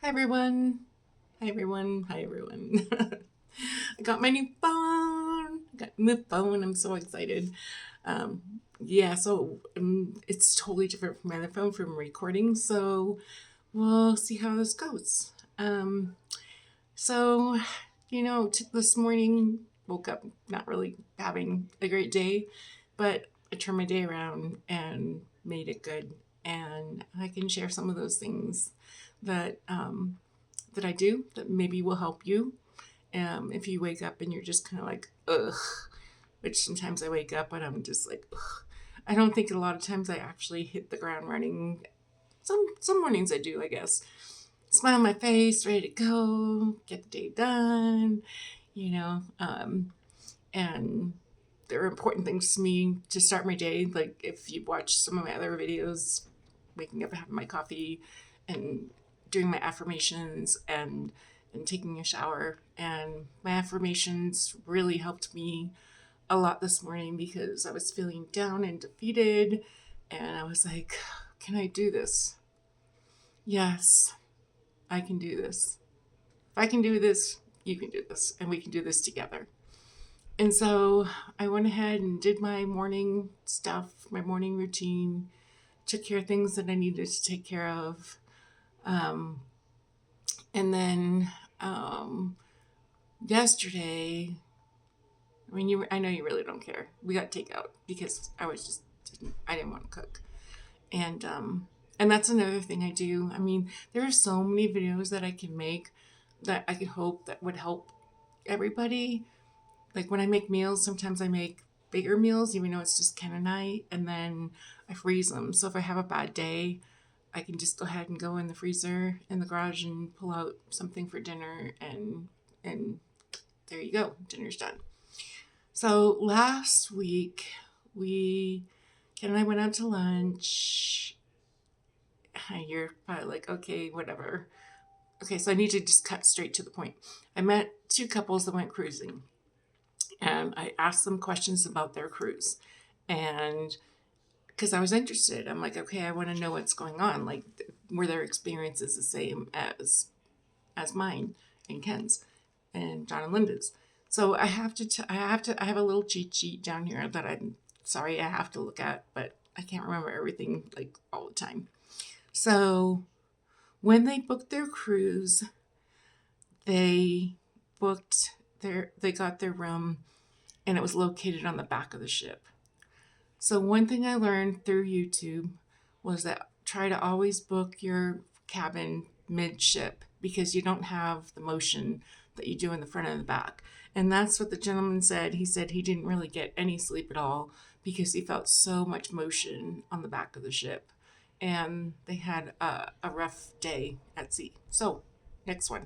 Hi everyone. Hi everyone. Hi everyone. I got my new phone. I got a new phone. I'm so excited. It's totally different from my other phone from recording. So we'll see how this goes. So, this morning woke up not really having a great day, but I turned my day around and made it good. And I can share some of those things that that I do that maybe will help you. If you wake up and you're just kind of like, ugh, which sometimes I wake up and I'm just like, ugh. I don't think a lot of times I actually hit the ground running. Some mornings I do, I guess. Smile on my face, ready to go, get the day done, you know. And there are important things to me to start my day. Like if you watch some of my other videos, waking up and having my coffee and doing my affirmations and taking a shower. And my affirmations really helped me a lot this morning because I was feeling down and defeated. And I was like, can I do this? Yes, I can do this. If I can do this, you can do this. And we can do this together. And so I went ahead and did my morning stuff, my morning routine, took care of things that I needed to take care of. Um, and then yesterday, I know you really don't care. We got takeout because I didn't want to cook, and that's another thing I do. I mean, there are so many videos that I can make that I could hope that would help everybody. Like when I make meals, sometimes I make bigger meals, even though it's just Ken and I, and then I freeze them. So if I have a bad day, I can just go ahead and go in the freezer in the garage and pull out something for dinner, and there you go, dinner's done. So last week we Ken and I went out to lunch. You're probably like, okay, whatever. Okay, so I need to just cut straight to the point. I met two couples that went cruising, and I asked them questions about their cruise, and because I was interested, I'm like, okay, I want to know what's going on. Like, were their experiences the same as mine and Ken's and John and Linda's? So I have a little cheat sheet down here that I'm sorry I have to look at, but I can't remember everything like all the time. So when they booked their cruise, they they got their room, and it was located on the back of the ship. So one thing I learned through YouTube was that try to always book your cabin midship because you don't have the motion that you do in the front and the back. And that's what the gentleman said. He said he didn't really get any sleep at all because he felt so much motion on the back of the ship. And they had a rough day at sea. So, next one.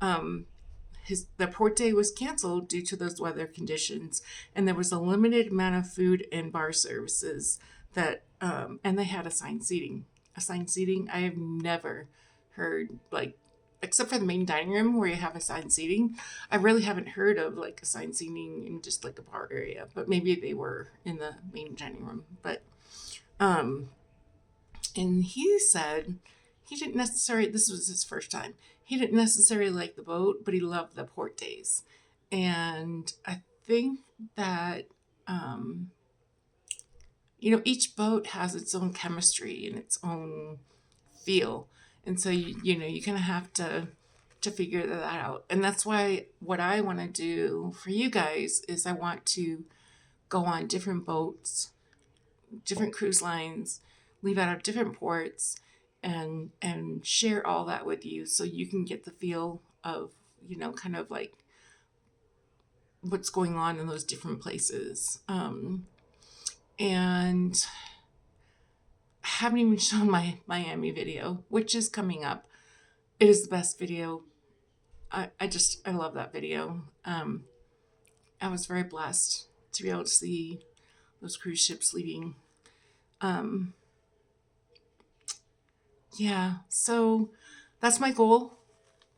Um, the port day was canceled due to those weather conditions, and there was a limited amount of food and bar services and they had assigned seating. Assigned seating, I have never heard like, except for the main dining room where you have assigned seating. I really haven't heard of like assigned seating in just like a bar area, but maybe they were in the main dining room. But um, and he said he didn't necessarily, this was his first time, he didn't necessarily like the boat, but he loved the port days. And I think that, um, each boat has its own chemistry and its own feel. And so, you kind of have to figure that out. And that's why what I want to do for you guys is I want to go on different boats, different cruise lines, leave out of different ports, and share all that with you so you can get the feel of kind of like what's going on in those different places. And I haven't even shown my Miami video, which is coming up. It is the best video. I love that video. I was very blessed to be able to see those cruise ships leaving. Um, yeah, so that's my goal.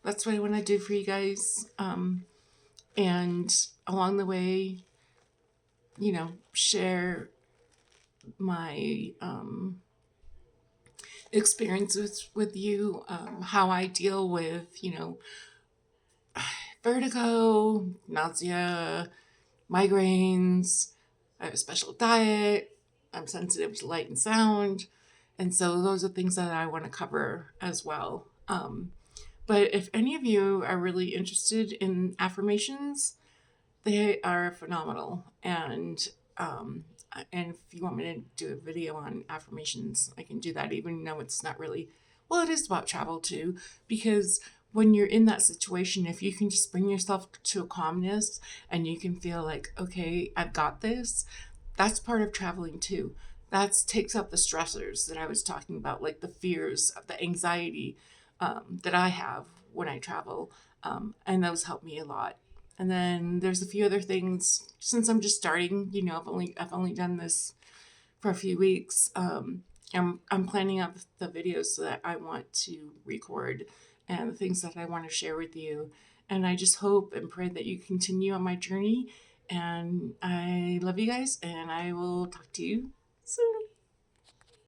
That's what I want to do for you guys. And along the way, share my experiences with you, how I deal with, vertigo, nausea, migraines. I have a special diet. I'm sensitive to light and sound. And so those are things that I want to cover as well. But if any of you are really interested in affirmations, they are phenomenal. Um, and if you want me to do a video on affirmations, I can do that, even though it's not really, well, it is about travel too, because when you're in that situation, if you can just bring yourself to a calmness and you can feel like, okay, I've got this, that's part of traveling too. That takes out the stressors that I was talking about, like the fears, the anxiety that I have when I travel. And those help me a lot. And then there's a few other things. Since I'm just starting, I've only done this for a few weeks. I'm planning out the videos that I want to record and the things that I want to share with you. And I just hope and pray that you continue on my journey. And I love you guys, and I will talk to you soon.